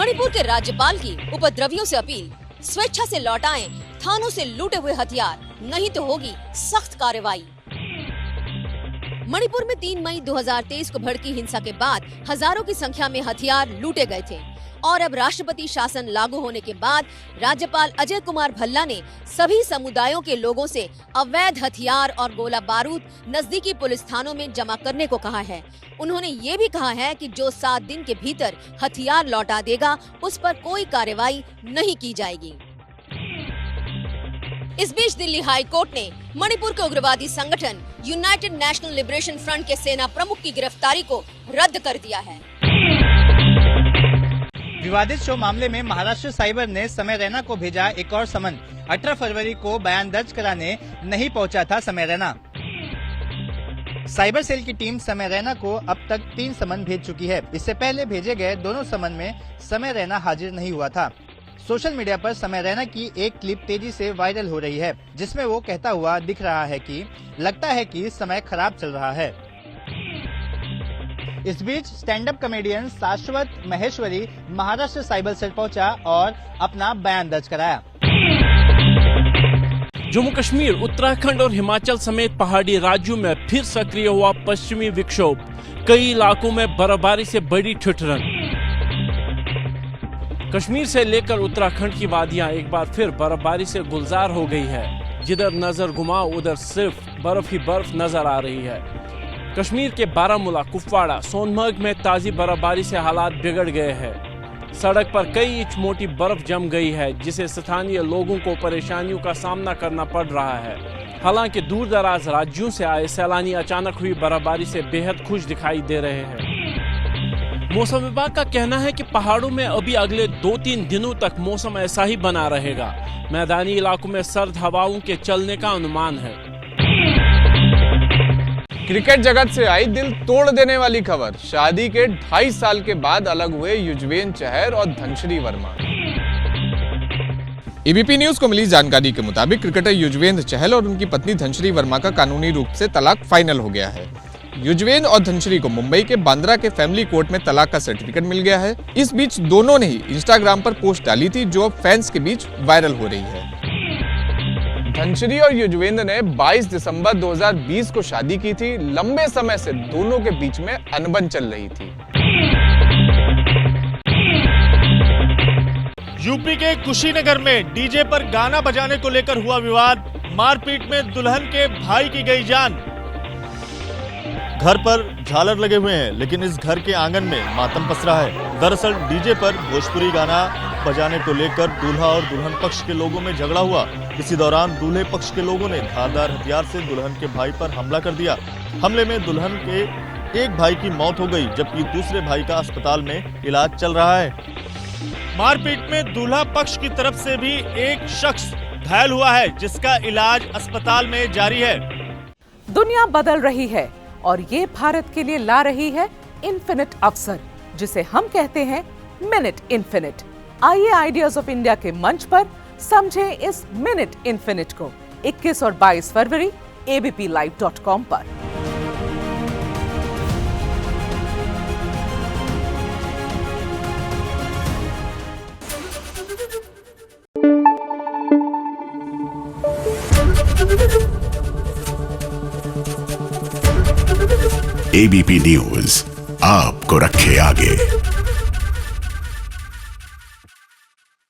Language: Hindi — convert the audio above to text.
मणिपुर के राज्यपाल की उपद्रवियों से अपील, स्वेच्छा से लौटाएं थानों से लूटे हुए हथियार, नहीं तो होगी सख्त कार्रवाई। मणिपुर में 3 मई 2023 को भड़की हिंसा के बाद हजारों की संख्या में हथियार लूटे गए थे और अब राष्ट्रपति शासन लागू होने के बाद राज्यपाल अजय कुमार भल्ला ने सभी समुदायों के लोगों से अवैध हथियार और गोला बारूद नजदीकी पुलिस थानों में जमा करने को कहा है। उन्होंने ये भी कहा है कि जो 7 दिन के भीतर हथियार लौटा देगा उस पर कोई कार्रवाई नहीं की जाएगी। इस बीच दिल्ली हाई कोर्ट ने मणिपुर के उग्रवादी संगठन यूनाइटेड नेशनल लिबरेशन फ्रंट के सेना प्रमुख की गिरफ्तारी को रद्द कर दिया है। विवादित शो मामले में महाराष्ट्र साइबर ने समय रैना को भेजा एक और समन। 18 फरवरी को बयान दर्ज कराने नहीं पहुंचा था समय रैना। साइबर सेल की टीम समय रैना को अब तक 3 समन भेज चुकी है। इससे पहले भेजे गए दोनों समन में समय रैना हाजिर नहीं हुआ था। सोशल मीडिया पर समय रैना की एक क्लिप तेजी से वायरल हो रही है, जिसमें वो कहता हुआ दिख रहा है कि लगता है कि समय खराब चल रहा है। इस बीच स्टैंड अप कॉमेडियन शाश्वत महेश्वरी महाराष्ट्र साइबर सेल पहुंचा और अपना बयान दर्ज कराया। जम्मू कश्मीर, उत्तराखंड और हिमाचल समेत पहाड़ी राज्यों में फिर सक्रिय हुआ पश्चिमी विक्षोभ। कई इलाकों में बर्फबारी से बड़ी ठिठुरन। कश्मीर से लेकर उत्तराखंड की वादियां एक बार फिर बर्फबारी से गुलजार हो गई है। जिधर नजर घुमाओ उधर सिर्फ बर्फ ही बर्फ नजर आ रही है। कश्मीर के बारामूला, कुपवाड़ा, सोनमर्ग में ताजी बर्फबारी से हालात बिगड़ गए हैं। सड़क पर कई इंच मोटी बर्फ जम गई है, जिसे स्थानीय लोगों को परेशानियों का सामना करना पड़ रहा है। हालांकि दूर दराज राज्यों से आए सैलानी अचानक हुई बर्फबारी से बेहद खुश दिखाई दे रहे हैं। मौसम विभाग का कहना है कि पहाड़ों में अभी अगले 2-3 दिनों तक मौसम ऐसा ही बना रहेगा। मैदानी इलाकों में सर्द हवाओं के चलने का अनुमान है। क्रिकेट जगत से आई दिल तोड़ देने वाली खबर। शादी के 2.5 साल के बाद अलग हुए युजवेंद्र चहल और धनश्री वर्मा। एबीपी न्यूज को मिली जानकारी के मुताबिक क्रिकेटर युजवेंद्र चहल और उनकी पत्नी धनश्री वर्मा का कानूनी रूप से तलाक फाइनल हो गया है। युजवेंद्र और धनश्री को मुंबई के बांद्रा के फैमिली कोर्ट में तलाक का सर्टिफिकेट मिल गया है। इस बीच दोनों ने ही इंस्टाग्राम पर पोस्ट डाली थी, जो अब फैंस के बीच वायरल हो रही है। धनश्री और युजवेंद्र ने 22 दिसंबर 2020 को शादी की थी। लंबे समय से दोनों के बीच में अनबन चल रही थी। यूपी के कुशीनगर में डीजे पर गाना बजाने को लेकर हुआ विवाद। मारपीट में दुल्हन के भाई की गई जान। घर पर झालर लगे हुए हैं, लेकिन इस घर के आंगन में मातम पसरा है। दरअसल डीजे पर भोजपुरी गाना बजाने को लेकर दूल्हा और दुल्हन पक्ष के लोगों में झगड़ा हुआ। इसी दौरान दूल्हे पक्ष के लोगों ने धारदार हथियार से दुल्हन के भाई पर हमला कर दिया। हमले में दुल्हन के एक भाई की मौत हो गई, जबकि दूसरे भाई का अस्पताल में इलाज चल रहा है। मारपीट में दूल्हा पक्ष की तरफ से भी एक शख्स घायल हुआ है, जिसका इलाज अस्पताल में जारी है। दुनिया बदल रही है और ये भारत के लिए ला रही है इन्फिनिट अवसर, जिसे हम कहते हैं मिनट इन्फिनिट। आइए आइडियाज ऑफ इंडिया के मंच पर समझें इस मिनट इन्फिनिट को। 21 और 22 फरवरी abplive.com पर। एबीपी न्यूज आपको रखे आगे।